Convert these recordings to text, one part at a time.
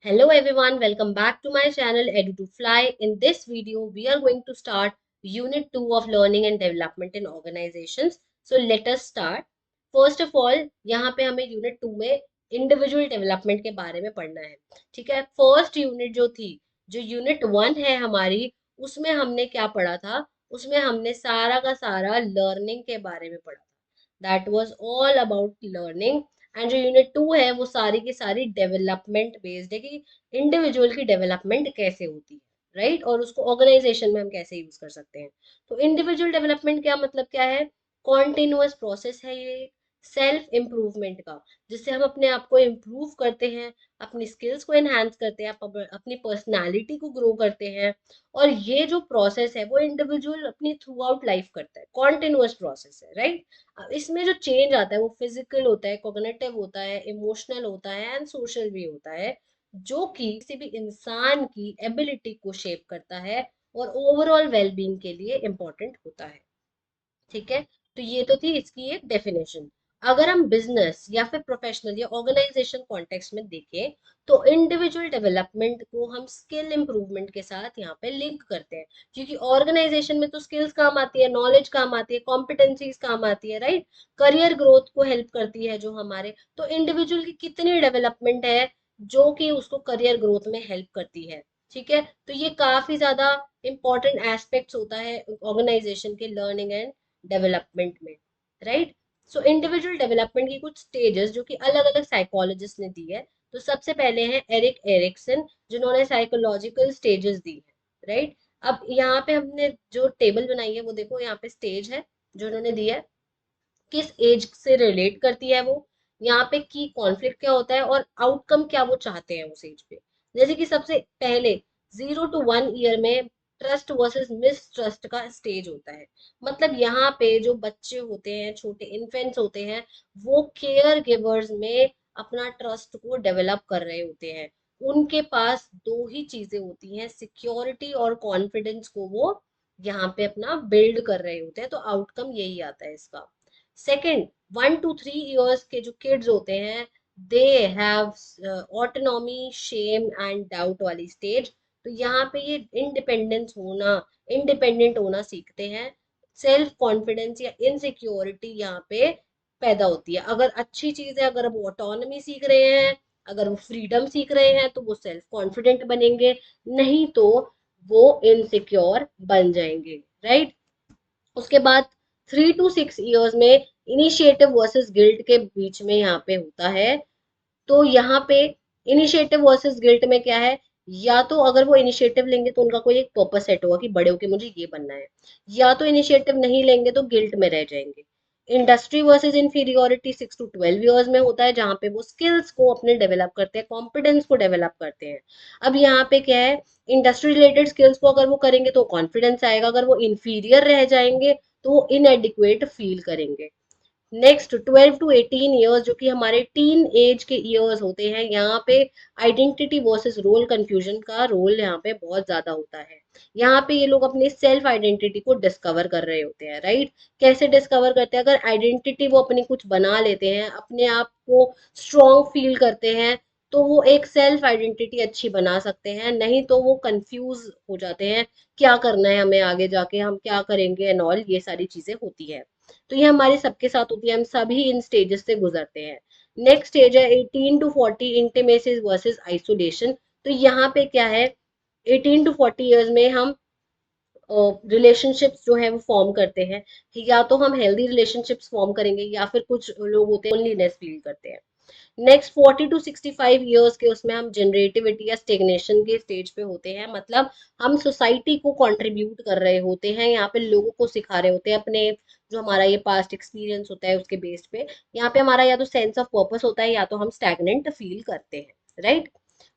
Hello everyone, welcome back to my channel Edu2Fly. In this video, we are going to start Unit 2 of Learning and Development in Organizations. So let us start. First of all, यहाँ पे हमें Unit 2 में Individual Development के बारे में पढ़ना है. ठीक है, फर्स्ट यूनिट जो थी, जो Unit 1 है हमारी, उसमें हमने क्या पढ़ा था? उसमें हमने सारा का सारा लर्निंग के बारे में पढ़ा था. That was all about learning. And जो यूनिट 2 है वो सारी की सारी डेवलपमेंट बेस्ड है कि इंडिविजुअल की डेवलपमेंट कैसे होती है, राइट, और उसको ऑर्गेनाइजेशन में हम कैसे यूज कर सकते हैं. तो इंडिविजुअल डेवलपमेंट क्या मतलब क्या है? कॉन्टिन्यूअस प्रोसेस है ये, सेल्फ इम्प्रूवमेंट का, जिससे हम अपने आप को इम्प्रूव करते हैं, अपनी स्किल्स को एनहांस करते हैं, अपनी पर्सनालिटी को ग्रो करते हैं. और ये जो प्रोसेस है वो इंडिविजुअल अपनी थ्रू आउट लाइफ करता है, कॉन्टिन्यूअस प्रोसेस है, राइट. इसमें जो चेंज आता है वो फिजिकल होता है, कॉग्निटिव होता है, इमोशनल होता है एंड सोशल भी होता है, जो कि किसी भी इंसान की एबिलिटी को शेप करता है और ओवरऑल वेलबींग के लिए इम्पोर्टेंट होता है. ठीक है, तो ये तो थी इसकी एक डेफिनेशन. अगर हम बिजनेस या फिर प्रोफेशनल या ऑर्गेनाइजेशन कॉन्टेक्स्ट में देखें, तो इंडिविजुअल डेवलपमेंट को हम स्किल इंप्रूवमेंट के साथ यहाँ पे लिंक करते हैं, क्योंकि ऑर्गेनाइजेशन में तो स्किल्स काम आती है, नॉलेज काम आती है, कॉम्पिटेंसीज काम आती है, राइट. करियर ग्रोथ को हेल्प करती है जो हमारे, तो इंडिविजुअल की कितनी डेवलपमेंट है जो कि उसको करियर ग्रोथ में हेल्प करती है. ठीक है, तो ये काफी ज्यादा इंपॉर्टेंट एस्पेक्ट्स होता है ऑर्गेनाइजेशन के लर्निंग एंड डेवलपमेंट में, राइट. सो इंडिविजुअल डेवलपमेंट की कुछ स्टेजेस जो कि अलग अलग साइकोलॉजिस्ट ने दी है. तो सबसे पहले है एरिक एरिक्सन, जिन्होंने साइकोलॉजिकल स्टेजेस दी है, राइट. अब यहाँ पे हमने जो टेबल बनाई है वो देखो, यहाँ पे स्टेज है जो उन्होंने दी है, किस एज से रिलेट करती है वो, यहाँ पे की कॉन्फ्लिक्ट क्या होता है और आउटकम क्या वो चाहते हैं उस एज पे. जैसे कि सबसे पहले 0 to 1 ईयर में ट्रस्ट वर्सेस मिसट्रस्ट का स्टेज होता है. मतलब यहाँ पे जो बच्चे होते हैं, छोटे इन्फेंट्स होते हैं, वो केयर गिवर्स में अपना ट्रस्ट को डेवलप कर रहे होते हैं. उनके पास दो ही चीजें होती हैं, सिक्योरिटी और कॉन्फिडेंस को वो यहाँ पे अपना बिल्ड कर रहे होते हैं. तो आउटकम यही आता है इसका. सेकंड, 1 to 3 इयर्स के जो किड्स होते हैं, they have autonomy, shame and doubt वाली स्टेज. तो यहाँ पे ये इंडिपेंडेंट होना सीखते हैं. सेल्फ कॉन्फिडेंस या इनसिक्योरिटी यहाँ पे पैदा होती है. अगर अच्छी चीज है, अगर वो ऑटोनॉमी सीख रहे हैं, अगर वो फ्रीडम सीख रहे हैं, तो वो सेल्फ कॉन्फिडेंट बनेंगे, नहीं तो वो इनसिक्योर बन जाएंगे, राइट. उसके बाद 3 to 6 इयर्स में इनिशिएटिव वर्सेस गिल्ट के बीच में यहाँ पे होता है. तो यहाँ पे इनिशिएटिव वर्सेस गिल्ट में क्या है? या तो अगर वो इनिशिएटिव लेंगे तो उनका कोई एक पर्पस सेट होगा कि बड़े होके मुझे ये बनना है, या तो इनिशिएटिव नहीं लेंगे तो गिल्ट में रह जाएंगे. Industry versus inferiority 6 to 12 years में होता है, जहाँ पे वो स्किल्स को अपने डेवलप करते हैं, कॉन्फिडेंस को डेवलप करते हैं. अब यहाँ पे क्या है? इंडस्ट्री रिलेटेड स्किल्स को अगर वो करेंगे तो कॉन्फिडेंस आएगा, अगर वो इंफीरियर रह जाएंगे तो वो इनएडिक्वेट फील करेंगे. नेक्स्ट 12 to 18 इयर्स, जो कि हमारे टीन एज के इयर्स होते हैं, यहाँ पे आइडेंटिटी वर्सेस रोल कंफ्यूजन का रोल यहाँ पे बहुत ज्यादा होता है. यहाँ पे ये लोग अपनी सेल्फ आइडेंटिटी को डिस्कवर कर रहे होते हैं, राइट. कैसे डिस्कवर करते हैं? अगर आइडेंटिटी वो अपनी कुछ बना लेते हैं, अपने आप को स्ट्रॉन्ग फील करते हैं, तो वो एक सेल्फ आइडेंटिटी अच्छी बना सकते हैं. नहीं तो वो कंफ्यूज हो जाते हैं, क्या करना है हमें आगे जाके, हम क्या करेंगे एंड ऑल, ये सारी चीजें होती है. तो ये हमारे सबके साथ होती है, हम सभी इन स्टेजेस से गुजरते हैं. नेक्स्ट स्टेज है 18 to 40, इंटीमेसी वर्सेस आइसोलेशन. तो यहाँ पे क्या है? 18 to 40 इयर्स में हम रिलेशनशिप्स जो है वो फॉर्म करते हैं. या तो हम हेल्दी रिलेशनशिप्स फॉर्म करेंगे, या फिर कुछ लोग होते हैं लोनलीनेस फील करते हैं. नेक्स्ट 40 to 65 इयर्स के, उसमें हम जनरेटिविटी या स्टेग्नेशन के स्टेज पे होते हैं. मतलब हम सोसाइटी को कंट्रीब्यूट कर रहे होते हैं, यहाँ पे लोगों को सिखा रहे होते हैं, अपने जो हमारा ये पास्ट एक्सपीरियंस होता है उसके बेस्ड पे. यहाँ पे हमारा या तो सेंस ऑफ पर्पस होता है, या तो हम स्टैग्नेंट फील करते हैं, राइट.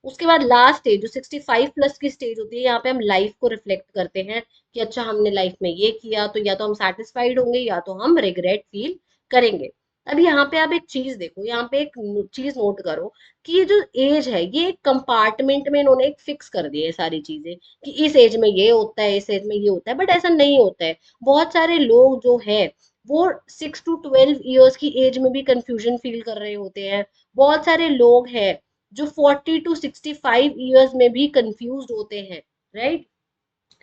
उसके बाद लास्ट स्टेज जो 65 प्लस की स्टेज होती है, यहाँ पे हम लाइफ को रिफ्लेक्ट करते हैं कि अच्छा हमने लाइफ में ये किया, तो या तो हम सेटिस्फाइड होंगे या तो हम रिग्रेट फील करेंगे. अब यहाँ पे आप एक चीज देखो, यहाँ पे एक चीज नोट करो कि ये जो एज है, ये एक कंपार्टमेंट में इन्होंने एक फिक्स कर दिया है सारी चीजें, कि इस एज में ये होता है, इस एज में ये होता है, बट ऐसा नहीं होता है. बहुत सारे लोग जो है वो 6 to 12 इयर्स की एज में भी कंफ्यूजन फील कर रहे होते हैं. बहुत सारे लोग हैं जो 40 to 65 ईयर्स में भी कंफ्यूज होते हैं, राइट।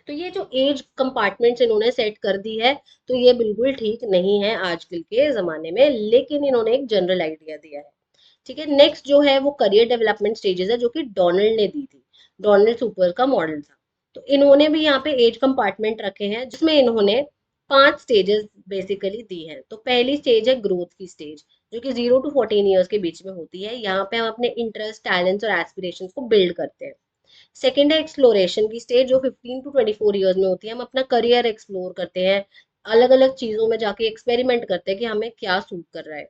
तो ये जो एज कंपार्टमेंट्स इन्होंने सेट कर दी है, तो ये बिल्कुल ठीक नहीं है आजकल के ज़माने में, लेकिन इन्होंने एक जनरल आइडिया दिया है। ठीक है, नेक्स्ट जो है वो करियर डेवलपमेंट स्टेजेस है, जो कि डोनाल्ड ने दी थी। डोनाल्ड सुपर का मॉडल था। तो इन्होंने भी यहाँ पे एज कंपार्टमेंट रखे हैं, जिसमें इन्होंने 5 स्टेजेस बेसिकली दी हैं। तो पहली स्टेज है ग्रोथ की स्टेज, जो कि 0 to 14 ईयर्स के बीच में होती है। यहाँ पे हम अपने इंटरेस्ट, टैलेंट्स और एस्पिरेशंस को बिल्ड करते हैं। सेकेंड है एक्सप्लोरेशन की स्टेज, जो 15 to 24 ईयर्स में होती है। हम अपना करियर एक्सप्लोर करते हैं, अलग अलग चीजों में जाके एक्सपेरिमेंट करते हैं कि हमें क्या सूट कर रहा है।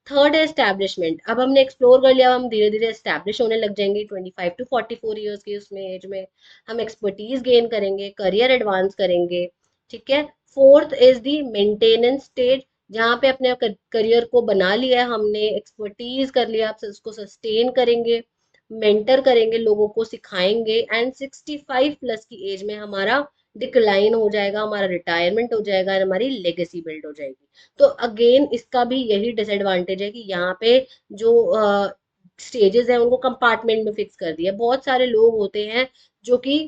थर्ड है एस्टैब्लिशमेंट। अब हमने एक्सप्लोर कर लिया, हम धीरे धीरे एस्टैब्लिश होने लग जाएंगे 25 to 44 ईयर्स की उसमें एज में। हम एक्सपर्टीज गेन करेंगे, करियर एडवांस करेंगे। ठीक है। Fourth is the maintenance stage, जहाँ पे अपने करियर को बना लिया है हमने, एक्सपर्टीज कर लिया, आप उसको सस्टेन करेंगे, मेंटर करेंगे, लोगों को सिखाएंगे, एंड 65 प्लस की एज में हमारा डिक्लाइन हो जाएगा, हमारा रिटायरमेंट हो जाएगा, हमारी लेगेसी बिल्ड हो जाएगी। तो अगेन इसका भी यही डिसएडवांटेज है कि यहाँ पे जो स्टेजेस हैं उनको कंपार्टमेंट में फिक्स कर दिया। बहुत सारे लोग होते हैं जो कि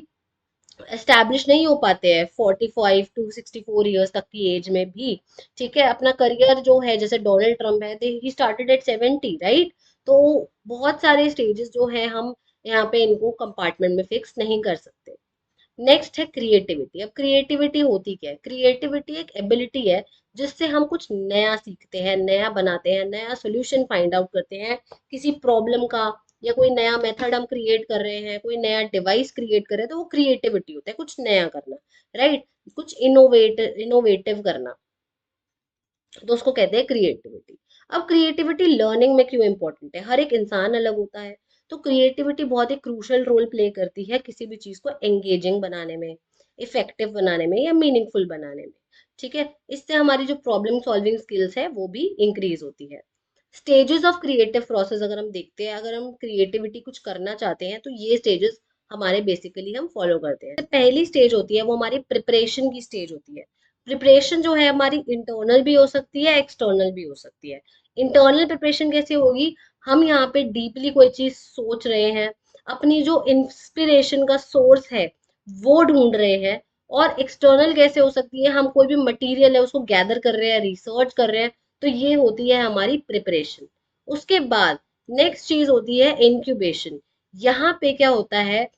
एस्टैब्लिश नहीं हो पाते हैं 45 to 64 ईयर्स तक की एज में भी। ठीक है, अपना करियर जो है, जैसे डोनाल्ड ट्रम्प है, ही स्टार्टेड एट 70, राइट। तो बहुत सारे स्टेजेस जो है हम यहाँ पे इनको कंपार्टमेंट में फिक्स नहीं कर सकते। नेक्स्ट है क्रिएटिविटी। अब क्रिएटिविटी होती क्या है? क्रिएटिविटी एक एबिलिटी है जिससे हम कुछ नया सीखते हैं, नया बनाते हैं, नया सोल्यूशन फाइंड आउट करते हैं किसी प्रॉब्लम का, या कोई नया मेथड हम क्रिएट कर रहे हैं, कोई नया डिवाइस क्रिएट कर रहे हैं, तो वो क्रिएटिविटी होता है, कुछ नया करना, राइट। कुछ इनोवेटिव करना, तो उसको कहते हैं क्रिएटिविटी। अब क्रिएटिविटी लर्निंग में क्यों इंपॉर्टेंट है? हर एक इंसान अलग होता है, तो क्रिएटिविटी बहुत ही क्रूशल रोल प्ले करती है किसी भी चीज को एंगेजिंग बनाने में, इफेक्टिव बनाने में, या मीनिंगफुल बनाने में। ठीक है, इससे हमारी जो प्रॉब्लम सॉल्विंग स्किल्स है वो भी इंक्रीज होती है। स्टेजेस ऑफ क्रिएटिव प्रोसेस अगर हम देखते हैं, अगर हम क्रिएटिविटी कुछ करना चाहते हैं, तो ये स्टेजेस हमारे बेसिकली हम फॉलो करते हैं। पहली स्टेज होती है वो हमारी प्रिपरेशन की स्टेज होती है। प्रिपरेशन जो है हमारी इंटरनल भी हो सकती है, एक्सटर्नल भी हो सकती है। इंटरनल प्रिपरेशन कैसे होगी? हम यहाँ पे डीपली कोई चीज सोच रहे हैं, अपनी जो इंस्पिरेशन का सोर्स है वो ढूंढ रहे हैं। और एक्सटर्नल कैसे हो सकती है? हम कोई भी मटेरियल है उसको गैदर कर रहे हैं, रिसर्च कर रहे हैं। तो ये होती है हमारी प्रिपरेशन। उसके बाद नेक्स्ट चीज होती है इंक्यूबेशन। यहाँ पे क्या होता है,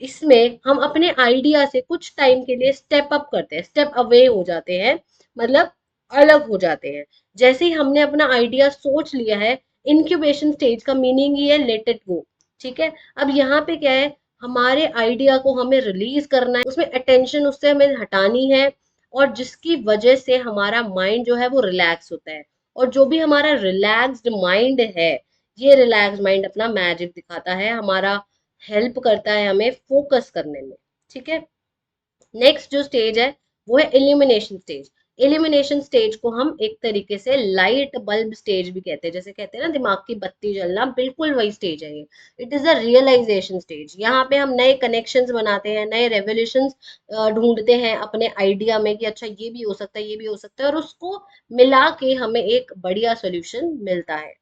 इसमें हम अपने आइडिया से कुछ टाइम के लिए स्टेप अप करते हैं, स्टेप अवे हो जाते हैं, मतलब अलग हो जाते हैं। जैसे ही हमने अपना आइडिया सोच लिया है, इंक्यूबेशन स्टेज का मीनिंग ही है लेट इट गो। ठीक है, अब यहाँ पे क्या है, हमारे आइडिया को हमें रिलीज करना है, उसमें अटेंशन उससे हमें हटानी है, और जिसकी वजह से हमारा माइंड जो है वो रिलैक्स होता है। और जो भी हमारा रिलैक्स्ड माइंड है, ये रिलैक्स माइंड अपना मैजिक दिखाता है, हमारा हेल्प करता है हमें फोकस करने में। ठीक है। नेक्स्ट जो स्टेज है वो है इल्यूमिनेशन स्टेज। इल्यूमिनेशन स्टेज को हम एक तरीके से लाइट बल्ब स्टेज भी कहते हैं, जैसे कहते हैं ना दिमाग की बत्ती जलना, बिल्कुल वही स्टेज है ये। It is a realization stage. यहाँ पे हम नए कनेक्शंस बनाते हैं, नए रेवोल्यूशंस ढूंढते हैं अपने आइडिया में कि अच्छा ये भी हो सकता है, ये भी हो सकता है, और उसको मिला के हमें एक बढ़िया सोल्यूशन मिलता है।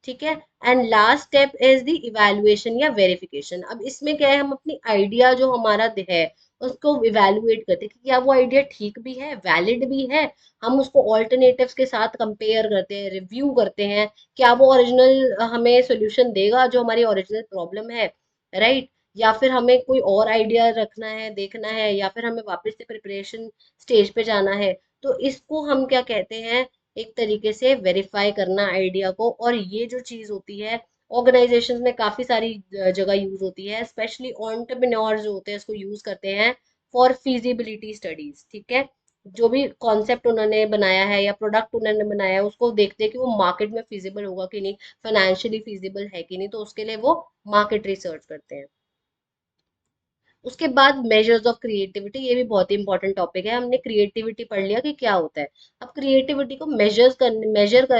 ठीक है। And last step is the evaluation या वेरिफिकेशन। अब इसमें क्या है, हम अपनी आइडिया जो हमारा है उसको इवैल्यूएट करते हैं कि क्या वो आइडिया ठीक भी है, वैलिड भी है। हम उसको ऑल्टरनेटिव्स के साथ कंपेयर करते हैं, रिव्यू करते हैं, क्या वो ओरिजिनल हमें सोल्यूशन देगा जो हमारी ओरिजिनल प्रॉब्लम है, राइट। या फिर हमें कोई और आइडिया रखना है, देखना है, या फिर हमें वापस से प्रिपरेशन स्टेज पे जाना है। तो इसको हम क्या कहते हैं, एक तरीके से वेरीफाई करना आइडिया को। और ये जो चीज होती है ऑर्गेनाइजेशंस में काफी सारी जगह यूज होती है, स्पेशली एंटरप्रेन्योर्स जो होते हैं इसको यूज करते हैं फॉर फिजिबिलिटी स्टडीज। ठीक है, जो भी कॉन्सेप्ट उन्होंने बनाया है या प्रोडक्ट उन्होंने बनाया है उसको देखते हैं कि वो मार्केट में फिजिबल होगा कि नहीं, फाइनेंशियली फिजिबल है कि नहीं, तो उसके लिए वो मार्केट रिसर्च करते हैं। उसके बाद मेजर्स ऑफ क्रिएटिविटी, ये भी बहुत ही इंपॉर्टेंट टॉपिक है। हमने क्रिएटिविटी पढ़ लिया कि क्या होता है, अब क्रिएटिविटी को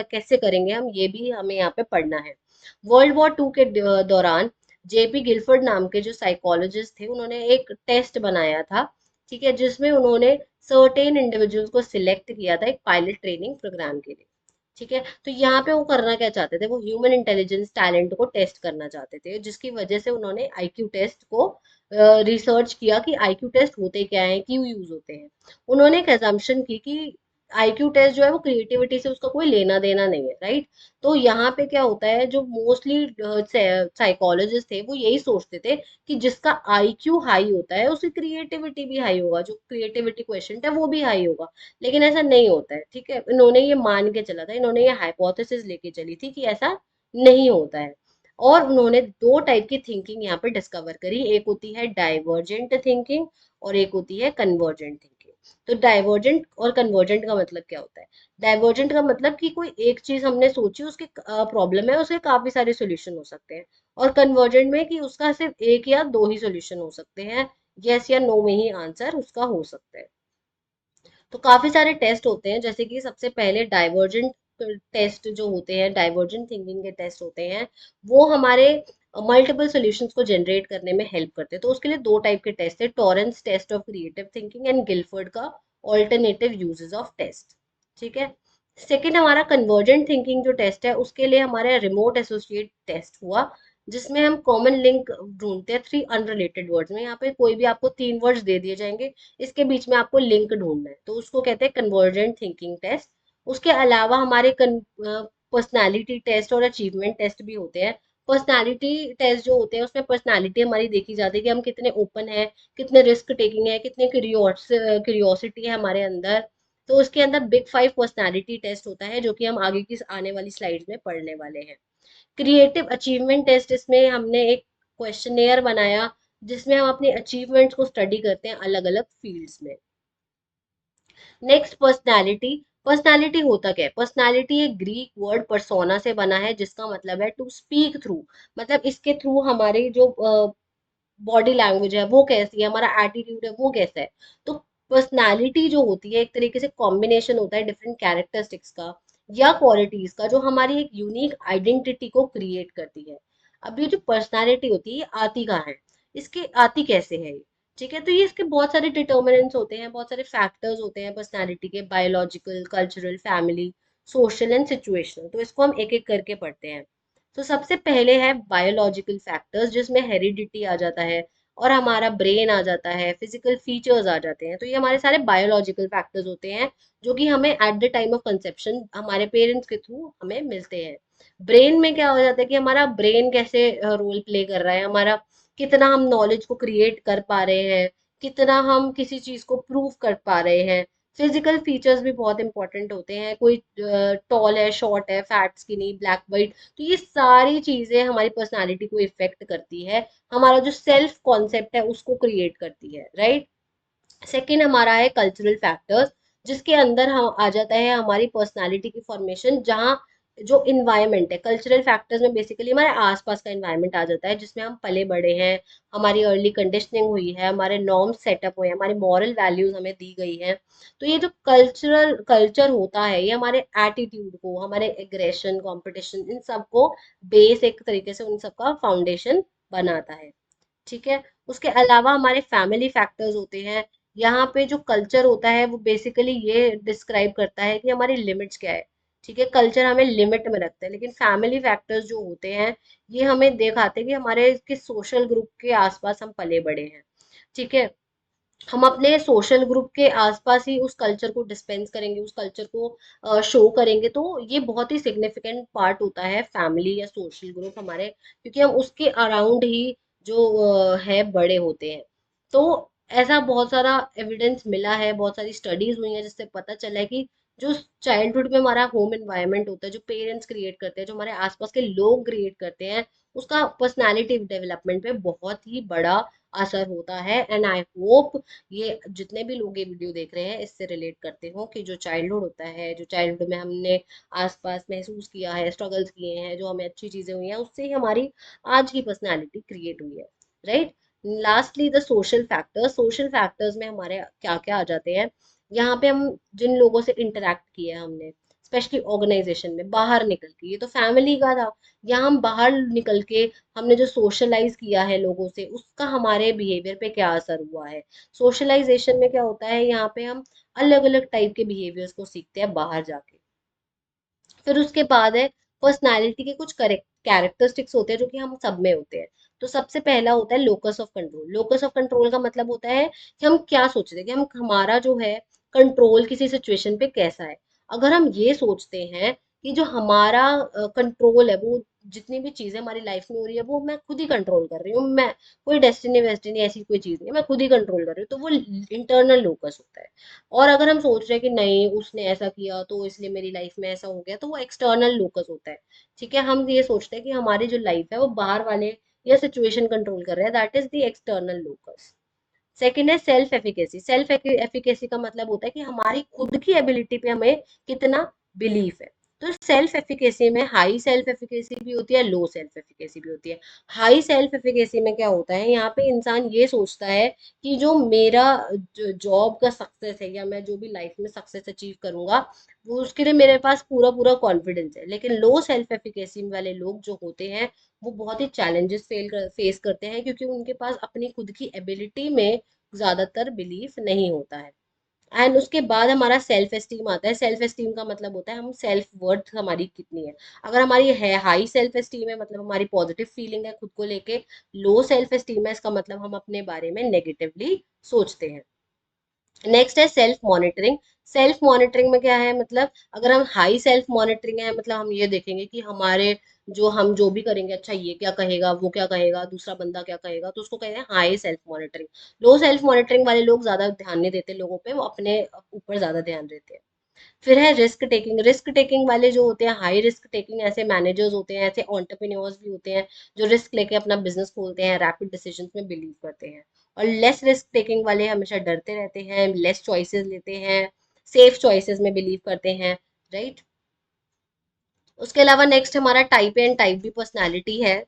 कैसे करेंगे हम, ये भी हमें यहाँ पे पढ़ना है। वर्ल्ड वॉर 2 के दौरान जेपी गिलफोर्ड नाम के जो साइकोलॉजिस्ट थे, उन्होंने एक टेस्ट बनाया था। ठीक है, जिसमें उन्होंने सर्टेन इंडिविजुअल्स को सिलेक्ट किया था एक पायलट ट्रेनिंग प्रोग्राम के लिए। ठीक है। तो यहाँ पे वो करना क्या चाहते थे, वो ह्यूमन इंटेलिजेंस टैलेंट को टेस्ट करना चाहते थे, जिसकी वजह से उन्होंने आईक्यू टेस्ट को रिसर्च किया कि आईक्यू टेस्ट होते क्या हैं, क्यों यूज होते हैं। उन्होंने एक एजम्पशन की कि आईक्यू टेस्ट जो है वो क्रिएटिविटी से उसका कोई लेना देना नहीं है, राइट। तो यहाँ पे क्या होता है, जो मोस्टली साइकोलॉजिस्ट थे वो यही सोचते थे कि जिसका आईक्यू हाई होता है उसकी क्रिएटिविटी भी हाई होगा, जो क्रिएटिविटी क्वेश्चन है वो भी हाई होगा। लेकिन ऐसा नहीं होता है, ठीक है। इन्होंने ये मान के चला था, इन्होंने ये हाइपोथेसिस लेके चली थी कि ऐसा नहीं होता है। और उन्होंने दो टाइप की थिंकिंग यहाँ पे डिस्कवर करी, एक होती है डाइवर्जेंट थिंकिंग और एक होती है कन्वर्जेंट थिंकिंग। तो डाइवर्जेंट और कन्वर्जेंट का मतलब क्या होता है? डाइवर्जेंट का मतलब कि कोई एक चीज हमने सोची, उसकी प्रॉब्लम है, उसके काफी सारे सॉल्यूशन हो सकते हैं। और कन्वर्जेंट में कि उसका सिर्फ एक या दो ही सॉल्यूशन हो सकते हैं, यस या नो में ही आंसर उसका हो सकता है। तो काफी सारे टेस्ट होते हैं, जैसे कि सबसे पहले डाइवर्जेंट टेस्ट जो होते हैं, डाइवर्जेंट थिंकिंग के टेस्ट होते हैं, वो हमारे मल्टीपल सॉल्यूशंस को जनरेट करने में हेल्प करते हैं। तो उसके लिए दो टाइप के टेस्ट है, Torrance test of creative thinking and Guilford का ऑल्टरनेटिव यूजेस ऑफ टेस्ट। ठीक है। सेकेंड हमारा कन्वर्जेंट थिंकिंग जो टेस्ट है, उसके लिए हमारे रिमोट एसोसिएट टेस्ट हुआ, जिसमें हम कॉमन लिंक ढूंढते हैं थ्री अनरिलेटेड वर्ड्स में। यहाँ पे कोई भी आपको तीन वर्ड्स दे दिए जाएंगे, इसके बीच में आपको लिंक ढूंढना है, तो उसको कहते हैं कन्वर्जेंट थिंकिंग टेस्ट। उसके अलावा हमारे पर्सनालिटी टेस्ट और अचीवमेंट टेस्ट भी होते हैं। पर्सनालिटी टेस्ट जो होते हैं उसमें पर्सनालिटी हमारी देखी जाती है कि हम कितने ओपन है, कितने रिस्क टेकिंग है, कितने क्यूरियोसिटी है हमारे अंदर। तो उसके अंदर बिग फाइव पर्सनालिटी टेस्ट होता है, जो कि हम आगे की आने वाली स्लाइड्स में पढ़ने वाले हैं। क्रिएटिव अचीवमेंट टेस्ट, इसमें हमने एक क्वेश्चनेयर बनाया जिसमें हम अपनी अचीवमेंट्स को स्टडी करते हैं अलग अलग फील्ड्स में। Next personality. पर्सनालिटी होता क्या है? पर्सनालिटी एक ग्रीक वर्ड पर्सोना से बना है, जिसका मतलब है टू स्पीक थ्रू। मतलब इसके थ्रू हमारी जो बॉडी लैंग्वेज है वो कैसी है, हमारा एटीट्यूड है वो कैसा है। तो पर्सनालिटी जो होती है एक तरीके से कॉम्बिनेशन होता है डिफरेंट कैरेक्टरिस्टिक्स का या क्वालिटीज का, जो हमारी एक यूनिक आइडेंटिटी को क्रिएट करती है। अब ये जो पर्सनालिटी होती है ये आती कहाँ है, इसके आती कैसे है ये? ठीक है। तो ये इसके बहुत सारे डिटर्मिनेंट्स होते हैं, बहुत सारे फैक्टर्स होते हैं पर्सनालिटी के, biological, cultural, family, social and situational. तो इसको हम एक एक करके पढ़ते हैं। तो सबसे पहले है बायोलॉजिकल फैक्टर्स, जिसमें हेरिडिटी आ जाता है और हमारा ब्रेन आ जाता है, फिजिकल फीचर्स आ जाते हैं। तो ये हमारे सारे बायोलॉजिकल फैक्टर्स होते हैं, जो कि हमें at the time of conception हमारे पेरेंट्स के थ्रू हमें मिलते हैं। ब्रेन में क्या हो जाता है कि हमारा ब्रेन कैसे रोल प्ले कर रहा है, हमारा कितना हम नॉलेज को क्रिएट कर पा रहे हैं, कितना हम किसी चीज को प्रूव कर पा रहे हैं। फिजिकल फीचर्स भी बहुत इंपॉर्टेंट होते हैं, कोई टॉल है, शॉर्ट है, फैट, स्किनी, ब्लैक, वाइट। तो ये सारी चीजें हमारी पर्सनालिटी को इफेक्ट करती है, हमारा जो सेल्फ कॉन्सेप्ट है उसको क्रिएट करती है, राइट। सेकेंड हमारा है कल्चरल फैक्टर्स, जिसके अंदर हम आ जाता है हमारी पर्सनालिटी की फॉर्मेशन, जहाँ जो इन्वायरमेंट है, कल्चरल फैक्टर्स में बेसिकली हमारे आसपास का इन्वायरमेंट आ जाता है, जिसमें हम पले बड़े हैं, हमारी अर्ली कंडीशनिंग हुई है, हमारे नॉर्म्स सेटअप हुए हैं, हमारी मॉरल वैल्यूज हमें दी गई है। तो ये जो कल्चर होता है ये हमारे एटीट्यूड को, हमारे एग्रेशन, कंपटीशन, इन सब को बेस एक तरीके से उन सब का फाउंडेशन बनाता है। ठीक है। उसके अलावा हमारे फैमिली फैक्टर्स होते हैं। यहाँ पे जो कल्चर होता है वो बेसिकली ये डिस्क्राइब करता है कि हमारी लिमिट्स क्या है। ठीक है, कल्चर हमें लिमिट में रखता है, लेकिन फैमिली फैक्टर्स जो होते हैं ये हमें दिखाते हैं कि हमारे किस सोशल ग्रुप के आसपास हम पले बड़े हैं। ठीक है। हम अपने सोशल ग्रुप के आसपास ही उस कल्चर को डिस्पेंस करेंगे, उस कल्चर को शो करेंगे। तो ये बहुत ही सिग्निफिकेंट पार्ट होता है फैमिली या सोशल ग्रुप हमारे, क्योंकि हम उसके अराउंड ही जो है बड़े होते हैं। तो ऐसा बहुत सारा एविडेंस मिला है, बहुत सारी स्टडीज हुई हैं, जिससे पता चला है कि जो चाइल्डहुड में हमारा होम एनवायरनमेंट होता है, जो पेरेंट्स क्रिएट करते हैं, जो हमारे आसपास के लोग क्रिएट करते हैं, उसका पर्सनालिटी डेवलपमेंट पे बहुत ही बड़ा असर होता है। एंड आई होप ये जितने भी लोग ये वीडियो देख रहे हैं इससे रिलेट करते हो कि जो चाइल्डहुड होता है, जो चाइल्डहुड में हमने आसपास महसूस किया है, स्ट्रगल्स किए हैं, जो हमें अच्छी चीजें हुई हैं, उससे ही हमारी आज की पर्सनालिटी क्रिएट हुई है, right. Lastly the social factors. Social factors में हमारे क्या क्या आ जाते हैं? यहाँ पे हम जिन लोगों से इंटरेक्ट किया हमने, स्पेशली ऑर्गेनाइजेशन में बाहर निकल के, ये तो फैमिली का था। यहाँ हम बाहर निकल के हमने जो सोशलाइज किया है लोगों से, उसका हमारे बिहेवियर पे क्या असर हुआ है। सोशलाइजेशन में क्या होता है, यहाँ पे हम अलग अलग टाइप के बिहेवियर्स को सीखते हैं बाहर जाके। फिर उसके बाद है पर्सनालिटी के कुछ कैरेक्टरिस्टिक्स होते हैं जो कि हम सब में होते हैं। तो सबसे पहला होता है locus of control. Locus of control का मतलब होता है कि हम क्या सोचते हैं, कि हम हमारा जो है कंट्रोल किसी सिचुएशन पे कैसा है। अगर हम ये सोचते हैं कि जो हमारा कंट्रोल है, वो जितनी भी चीजें हमारी लाइफ में हो रही है वो मैं खुद ही कंट्रोल कर रही हूँ, मैं कोई डेस्टिनी वेस्टिनी ऐसी कोई चीज नहीं है, मैं खुद ही कंट्रोल कर रही हूँ, तो वो इंटरनल लोकस होता है। और अगर हम सोच रहे हैं कि नहीं उसने ऐसा किया तो इसलिए मेरी लाइफ में ऐसा हो गया, तो वो एक्सटर्नल लोकस होता है। ठीक है, हम ये सोचते हैं कि हमारी जो लाइफ है वो बाहर वाले या सिचुएशन कंट्रोल कर रहे हैं, that is the external locus. Second है सेल्फ एफिकेसी। सेल्फ एफिकेसी का मतलब होता है कि हमारी खुद की एबिलिटी पे हमें कितना बिलीफ है। तो सेल्फ एफिकेसी में हाई सेल्फ एफिकेसी भी होती है, लो सेल्फ एफिकेसी भी होती है। हाई सेल्फ एफिकेसी में क्या होता है, यहाँ पे इंसान ये सोचता है कि जो मेरा जॉब का सक्सेस है या मैं जो भी लाइफ में सक्सेस अचीव करूंगा, वो उसके लिए मेरे पास पूरा पूरा कॉन्फिडेंस है। लेकिन लो सेल्फ एफिकेसी वाले लोग जो होते हैं वो बहुत ही चैलेंजेस फेस करते हैं, क्योंकि उनके पास अपनी खुद की एबिलिटी में ज्यादातर बिलीफ नहीं होता है। एंड उसके बाद हमारा सेल्फ एस्टीम आता है। सेल्फ एस्टीम का मतलब होता है हम सेल्फ वर्थ हमारी कितनी है। अगर हमारी है हाई सेल्फ एस्टीम है, मतलब हमारी पॉजिटिव फीलिंग है खुद को लेके। लो सेल्फ एस्टीम है, इसका मतलब हम अपने बारे में नेगेटिवली सोचते हैं। नेक्स्ट है सेल्फ मॉनिटरिंग। सेल्फ मॉनिटरिंग में क्या है, मतलब अगर हम हाई सेल्फ मॉनिटरिंग है, मतलब हम ये देखेंगे कि हमारे जो हम जो भी करेंगे, अच्छा ये क्या कहेगा, वो क्या कहेगा, दूसरा बंदा क्या कहेगा, तो उसको कहते हैं high self monitoring. Low self monitoring वाले लोग ज्यादा ध्यान नहीं देते लोगों पे, वो अपने ऊपर ज्यादा ध्यान देते हैं। फिर है रिस्क टेकिंग। रिस्क टेकिंग वाले जो होते हैं, हाई रिस्क टेकिंग ऐसे मैनेजर्स होते हैं, ऐसे एंटरप्रेन्योर्स भी होते हैं जो रिस्क लेके अपना बिजनेस खोलते हैं, रैपिड डिसीजंस में बिलीव करते हैं। और लेस रिस्क टेकिंग वाले हमेशा डरते रहते हैं, लेस चॉइसेस लेते हैं, सेफ चॉइसेस में बिलीव करते हैं। राइट। उसके अलावा नेक्स्ट हमारा type A and type B personality है।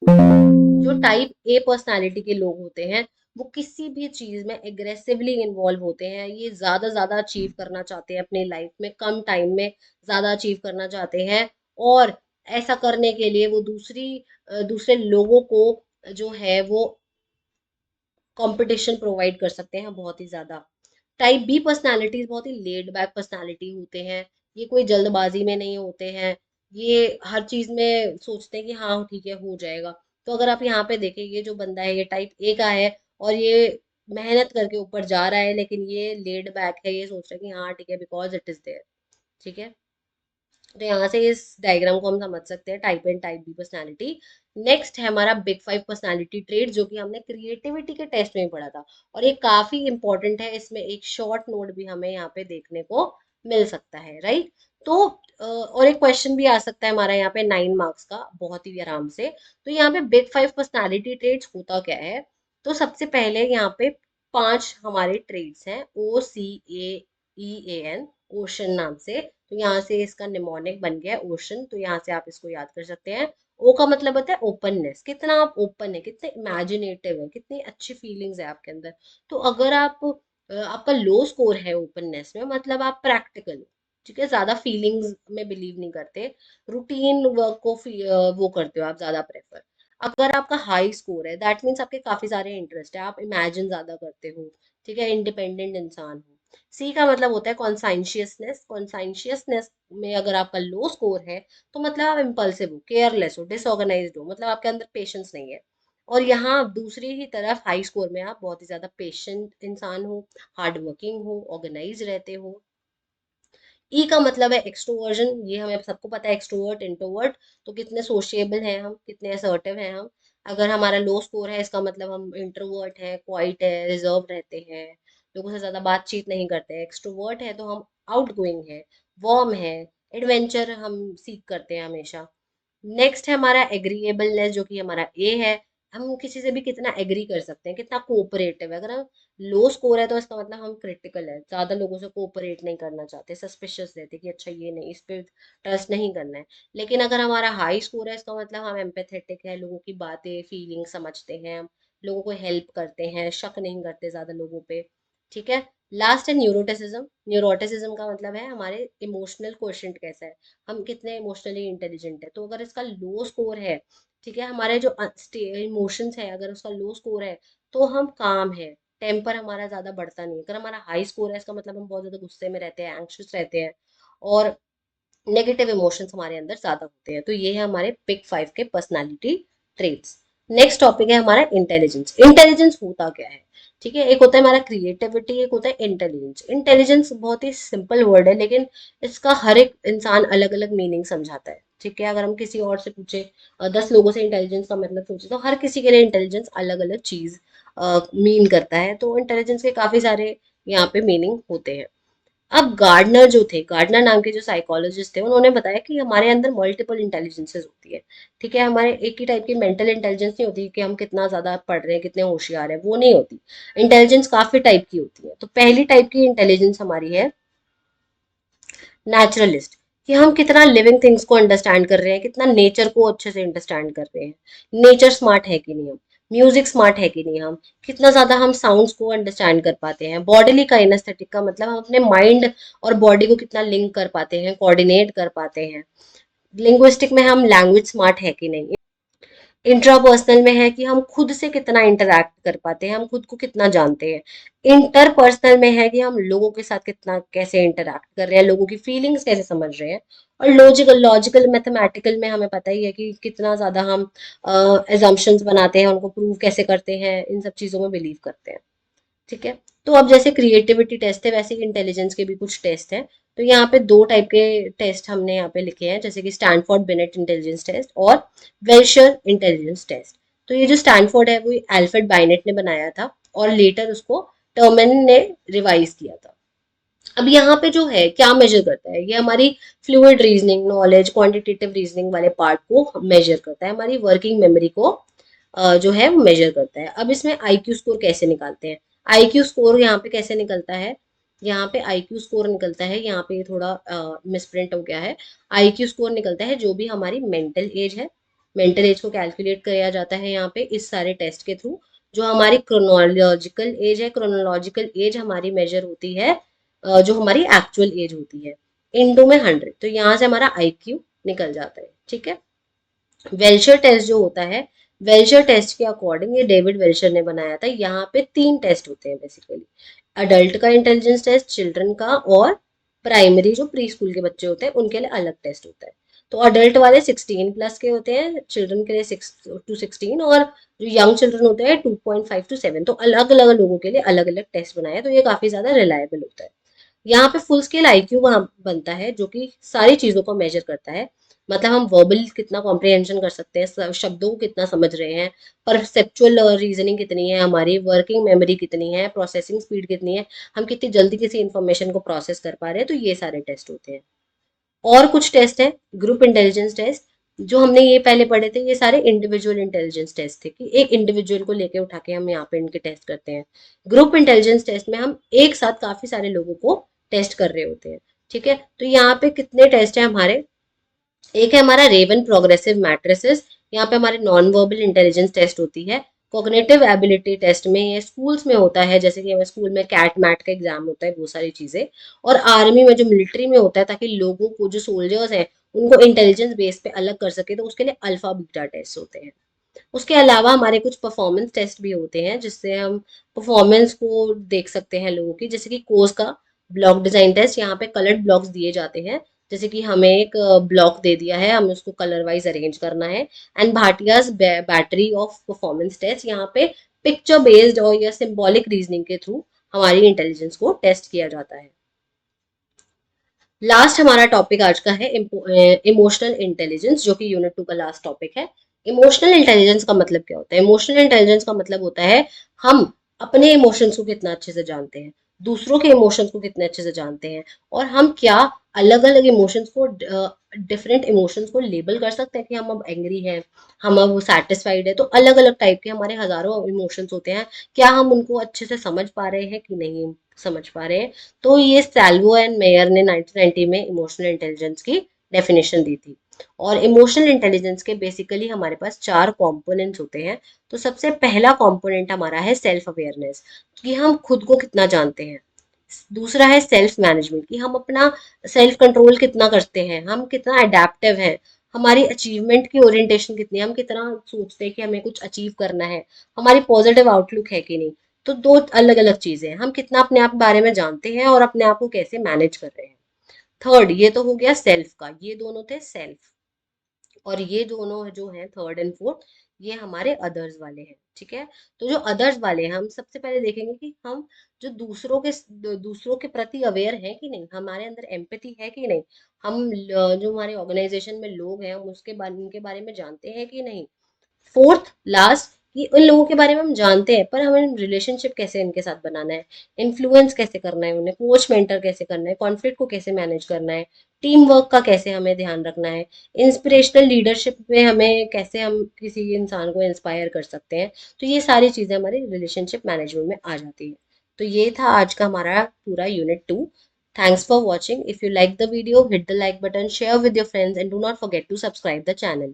जो टाइप ए पर्सनालिटी के लोग होते हैं वो किसी भी चीज में एग्रेसिवली इन्वॉल्व होते हैं। ये ज्यादा अचीव करना चाहते हैं अपनी लाइफ में, कम टाइम में ज्यादा अचीव करना चाहते हैं। और ऐसा करने के लिए वो दूसरे लोगों को जो है वो कंपटीशन प्रोवाइड कर सकते हैं बहुत ही ज्यादा। टाइप बी पर्सनालिटीज बहुत ही लेड बैक पर्सनालिटी होते हैं। ये कोई जल्दबाजी में नहीं होते हैं, ये हर चीज में सोचते हैं कि हाँ ठीक है हो जाएगा। तो अगर आप यहाँ पे देखें, ये जो बंदा है ये टाइप ए का है, और ये मेहनत करके ऊपर जा रहा है, लेकिन ये लेड बैक है, ये सोच रहा है कि हाँ ठीक है बिकॉज इट इज देयर। ठीक है, तो यहाँ से इस डायग्राम को हम समझ सकते हैं type and type B personality. Next है हमारा बिग फाइव पर्सनालिटी ट्रेट, जो कि हमने क्रिएटिविटी के टेस्ट में पढ़ा था, और ये काफी इंपॉर्टेंट है। इसमें एक शॉर्ट नोट भी हमें यहाँ पे देखने को मिल सकता है। राइट। तो और एक क्वेश्चन भी आ सकता है हमारा यहाँ पे 9 मार्क्स का, बहुत ही आराम से। तो यहाँ पे बिग फाइव पर्सनालिटी ट्रेट्स होता क्या है। तो सबसे पहले यहाँ पे 5 हमारे ट्रेट्स हैं, OCAEAN, ओशन नाम से। तो यहाँ से इसका निमोनिक बन गया ओशन, तो यहाँ से आप इसको याद कर सकते हैं। ओ का मतलब होता है ओपननेस, कितना आप ओपन है, कितने इमेजिनेटिव है, कितनी अच्छी फीलिंग्स है आपके अंदर। तो अगर आपका लो स्कोर है ओपननेस में, मतलब आप प्रैक्टिकल हो। ठीक है, ज्यादा फीलिंग्स में बिलीव नहीं करते, रूटीन वर्क को वो करते हो आप ज्यादा प्रेफर। अगर आपका हाई स्कोर है, दैट मीन्स आपके काफी सारे इंटरेस्ट है, आप इमेजिन ज्यादा करते हो। ठीक है, इंडिपेंडेंट इंसान हो। सी का मतलब होता है कॉन्साइंशियसनेस। कॉन्साइंशियसनेस में अगर आपका लो स्कोर है, तो मतलब आप इम्पल्सिव हो, केयरलेस हो, डिसऑर्गेनाइज्ड हो, मतलब आपके अंदर पेशेंस नहीं है। और यहाँ दूसरी ही तरफ हाई स्कोर में आप बहुत ही ज्यादा पेशेंट इंसान हो, हार्ड वर्किंग हो, ऑर्गेनाइज रहते हो। ई का मतलब है एक्सट्रोवर्जन। ये हमें सबको पता है, एक्सट्रोवर्ट इंट्रोवर्ट, तो कितने सोशिएबल हैं हम, कितने असर्टिव हैं हम। अगर हमारा लो स्कोर है, इसका मतलब हम इंट्रोवर्ट हैं, क्वाइट है, रिजर्व रहते हैं, लोगों से ज्यादा बातचीत नहीं करते हैं। एक्सट्रोवर्ट है तो हम आउट गोइंग है, वार्म है, एडवेंचर हम सीख करते हैं हमेशा। नेक्स्ट है हमारा एग्रीएबलनेस, जो कि हमारा ए है। हम किसी से भी कितना एग्री कर सकते हैं, कितना कोऑपरेटिव है। अगर हम लो स्कोर है तो इसका मतलब हम क्रिटिकल है, ज्यादा लोगों से कोऑपरेट नहीं करना चाहते, सस्पिशियस रहते कि अच्छा ये नहीं, इस पे ट्रस्ट नहीं करना है। लेकिन अगर हमारा हाई स्कोर है, इसका मतलब हम एम्पैथेटिक है, लोगों की बातें फीलिंग समझते हैं, हम लोगों को हेल्प करते हैं, शक नहीं करते ज्यादा लोगों पे। ठीक है। लास्ट है न्यूरोटिसिज्म। न्यूरोटिसिज्म का मतलब है हमारे इमोशनल क्वेश्चन कैसा है, हम कितने इमोशनली इंटेलिजेंट है। तो अगर इसका लो स्कोर है, ठीक है, हमारे जो इमोशंस है अगर उसका लो स्कोर है, तो हम काम है, टेम्पर हमारा ज्यादा बढ़ता नहीं। अगर हमारा हाई स्कोर है, इसका मतलब हम बहुत ज्यादा गुस्से में रहते हैं, एंग्शियस रहते हैं। और नेगेटिव इमोशंस हमारे अंदर ज्यादा होते हैं। तो ये है हमारे पिक 5 के पर्सनालिटी ट्रेट्स। नेक्स्ट टॉपिक है हमारा इंटेलिजेंस। इंटेलिजेंस होता क्या है? ठीक है, एक होता है हमारा क्रिएटिविटी, एक होता है इंटेलिजेंस। इंटेलिजेंस बहुत ही सिंपल वर्ड है, लेकिन इसका हर एक इंसान अलग अलग मीनिंग समझाता है। ठीक है, अगर हम किसी और से पूछे, 10 लोगों से इंटेलिजेंस का मतलब पूछे, तो हर किसी के लिए इंटेलिजेंस अलग अलग चीज मीन करता है। तो इंटेलिजेंस के काफी सारे यहाँ पे मीनिंग होते हैं। अब गार्डनर जो थे, गार्डनर नाम के जो साइकोलॉजिस्ट थे, उन्होंने बताया कि हमारे अंदर मल्टीपल इंटेलिजेंसेस होती है। ठीक है, हमारे एक ही टाइप की मेंटल इंटेलिजेंस नहीं होती कि हम कितना ज्यादा पढ़ रहे हैं, कितने होशियार है, वो नहीं होती। इंटेलिजेंस काफी टाइप की होती है। तो पहली टाइप की इंटेलिजेंस हमारी है नेचुरलिस्ट, कि हम कितना लिविंग थिंग्स को अंडरस्टैंड कर रहे हैं, कितना नेचर को अच्छे से अंडरस्टैंड कर रहे हैं। नेचर स्मार्ट है कि नहीं हम, म्यूजिक स्मार्ट है कि नहीं हम, कितना ज्यादा हम साउंड्स को अंडरस्टैंड कर पाते हैं। बॉडीली काइनेस्थेटिक का मतलब हम अपने माइंड और बॉडी को कितना लिंक कर पाते हैं, कोऑर्डिनेट कर पाते हैं। लिंग्विस्टिक में हम लैंग्वेज स्मार्ट है कि नहीं। इंट्रापर्सनल में है कि हम खुद से कितना इंटरैक्ट कर पाते हैं, हम खुद को कितना जानते हैं। इंटरपर्सनल में है कि हम लोगों के साथ कितना कैसे इंटरैक्ट कर रहे हैं, लोगों की फीलिंग्स कैसे समझ रहे हैं। और लॉजिकल लॉजिकल मैथमेटिकल में हमें पता ही है कि कितना ज्यादा हम एजम्पशंस बनाते हैं, उनको प्रूव कैसे करते हैं, इन सब चीजों में बिलीव करते हैं। ठीक है, तो अब जैसे क्रिएटिविटी टेस्ट है, वैसे ही इंटेलिजेंस के भी कुछ टेस्ट हैं। तो यहाँ पे दो टाइप के टेस्ट हमने यहाँ पे लिखे हैं, जैसे कि स्टैनफोर्ड बिनेट इंटेलिजेंस टेस्ट और वेल्शर इंटेलिजेंस टेस्ट। तो ये जो स्टैनफोर्ड है वो अल्फ्रेड बाइनेट ने बनाया था, और लेटर उसको टर्मेन ने रिवाइज किया था। अब यहाँ पे जो है क्या मेजर करता है, ये हमारी fluid reasoning, knowledge, quantitative reasoning वाले पार्ट को मेजर करता है, हमारी वर्किंग मेमोरी को जो है वो मेजर करता है। अब इसमें आईक्यू स्कोर कैसे निकालते हैं? आईक्यू स्कोर यहाँ पे कैसे निकलता है? यहाँ पे आईक्यू स्कोर निकलता है, यहाँ पे थोड़ा मिसप्रिंट हो गया है। आईक्यू स्कोर निकलता है जो भी हमारी मेंटल एज है, मेंटल एज को कैलकुलेट किया जाता है यहाँ पे इस सारे टेस्ट के थ्रू। जो हमारी क्रोनोलॉजिकल एज है, क्रोनोलॉजिकल एज हमारी मेजर होती है जो हमारी एक्चुअल एज होती है, इनटू में 100। तो यहाँ से हमारा आईक्यू निकल जाता है। ठीक है, वेल्शर टेस्ट जो होता है, वेल्शर टेस्ट के अकॉर्डिंग, ये डेविड वेल्शर ने बनाया था। यहाँ पे 3 टेस्ट होते हैं बेसिकली। अडल्ट का इंटेलिजेंस टेस्ट, चिल्ड्रन का, और प्राइमरी जो प्री स्कूल के बच्चे होते हैं उनके लिए अलग टेस्ट होता है। तो अडल्ट वाले 16+ के होते हैं, चिल्ड्रन के लिए 6 to 16, और जो यंग चिल्ड्रन होते हैं 2.5 to 7। तो अलग अलग लोगों के लिए अलग अलग टेस्ट बनाए, तो ये काफी ज्यादा रिलायबल होता है। यहाँ पे फुल स्केल आईक्यू वहां बनता है जो कि सारी चीजों को मेजर करता है। मतलब हम वर्बल कितना कॉम्प्रिहेंशन कर सकते हैं, शब्दों को कितना समझ रहे हैं, परसेप्चुअल रीजनिंग कितनी है हमारी, वर्किंग मेमोरी कितनी है, प्रोसेसिंग स्पीड कितनी है, हम कितनी जल्दी किसी इंफॉर्मेशन को प्रोसेस कर पा रहे हैं। तो ये सारे टेस्ट होते हैं। और कुछ टेस्ट है, ग्रुप इंटेलिजेंस टेस्ट। जो हमने ये पहले पढ़े थे, ये सारे इंडिविजुअल इंटेलिजेंस टेस्ट थे, कि एक इंडिविजुअल को लेके उठा के हम यहाँ पे इनके टेस्ट करते हैं। ग्रुप इंटेलिजेंस टेस्ट में हम एक साथ काफी सारे लोगों को टेस्ट कर रहे होते हैं। ठीक है, तो यहाँ पे कितने टेस्ट है हमारे? एक है हमारा रेवन प्रोग्रेसिव मैट्रिसेस। यहाँ पे हमारे नॉन वर्बल इंटेलिजेंस टेस्ट होती है। कॉग्निटिव एबिलिटी टेस्ट में, ये स्कूल्स में होता है, जैसे कि हमें स्कूल में कैट मैट का एग्जाम होता है, वो सारी चीजें। और आर्मी में, जो मिलिट्री में होता है, ताकि लोगों को, जो सोल्जर्स हैं, उनको इंटेलिजेंस बेस पे अलग कर सके, तो उसके लिए अल्फा बीटा टेस्ट होते हैं। उसके अलावा हमारे कुछ परफॉर्मेंस टेस्ट भी होते हैं, जिससे हम परफॉर्मेंस को देख सकते हैं लोगों की, जैसे कि कोर्स का ब्लॉक डिजाइन टेस्ट। यहाँ पे कलर्ड ब्लॉक्स दिए जाते हैं, जैसे कि हमें एक ब्लॉक दे दिया है, हमें उसको कलर वाइज अरेंज करना है। And Bhatia's battery of performance test, यहाँ पे पिक्चर बेस्ड और या सिंबॉलिक रीजनिंग के थ्रू हमारी इंटेलिजेंस को टेस्ट किया जाता है। लास्ट हमारा टॉपिक आज का है इमोशनल इंटेलिजेंस, जो कि यूनिट 2 का लास्ट टॉपिक है। इमोशनल इंटेलिजेंस का मतलब क्या होता है? इमोशनल इंटेलिजेंस का मतलब होता है हम अपने इमोशंस को कितना अच्छे से जानते हैं, दूसरों के इमोशंस को कितने अच्छे से जानते हैं, और हम क्या अलग अलग इमोशंस को, डिफरेंट इमोशंस को लेबल कर सकते हैं कि हम अब एंग्री हैं, हम अब सेटिस्फाइड है। तो अलग अलग टाइप के हमारे हजारों इमोशंस होते हैं, क्या हम उनको अच्छे से समझ पा रहे हैं कि नहीं समझ पा रहे हैं। तो ये सैल्वो एंड मेयर ने 1990 में इमोशनल इंटेलिजेंस की डेफिनेशन दी थी। और इमोशनल इंटेलिजेंस के बेसिकली हमारे पास 4 कंपोनेंट्स होते हैं। तो सबसे पहला कंपोनेंट हमारा है सेल्फ अवेयरनेस, कि हम खुद को कितना जानते हैं। दूसरा है सेल्फ मैनेजमेंट, कि हम अपना सेल्फ कंट्रोल कितना करते हैं, हम कितना अडेप्टिव हैं, हमारी अचीवमेंट की ओरिएंटेशन कितनी है, हम कितना सोचते हैं कि हमें कुछ अचीव करना है, हमारी पॉजिटिव आउटलुक है कि नहीं। तो दो अलग अलग चीजें हैं, हम कितना अपने आप बारे में जानते हैं और अपने आप को कैसे मैनेज कर रहे हैं। थर्ड, ये तो हो गया सेल्फ का, ये दोनों थे सेल्फ, और ये दोनों जो हैं थर्ड एंड फोर्थ, ये हमारे अदर्स वाले हैं। ठीक है, तो जो अदर्स वाले हैं, हम सबसे पहले देखेंगे कि हम जो दूसरों के प्रति अवेयर हैं कि नहीं, हमारे अंदर एम्पैथी है कि नहीं, हम जो हमारे ऑर्गेनाइजेशन में लोग हैं, हम उनके बारे में जानते हैं कि नहीं। फोर्थ लास्ट, कि उन लोगों के बारे में हम जानते हैं, पर हमें रिलेशनशिप कैसे इनके साथ बनाना है, इन्फ्लुएंस कैसे करना है, उन्हें कोच मेंटर कैसे करना है, कॉन्फ्लिक्ट को कैसे मैनेज करना है, टीम वर्क का कैसे हमें ध्यान रखना है, इंस्पिरेशनल लीडरशिप में हमें कैसे हम किसी इंसान को इंस्पायर कर सकते हैं। तो ये सारी चीजें हमारे रिलेशनशिप मैनेजमेंट में आ जाती है। तो ये था आज का हमारा पूरा unit 2। Thanks for watching. If you like the video, hit the like button, share with your friends, and do not forget to subscribe the channel.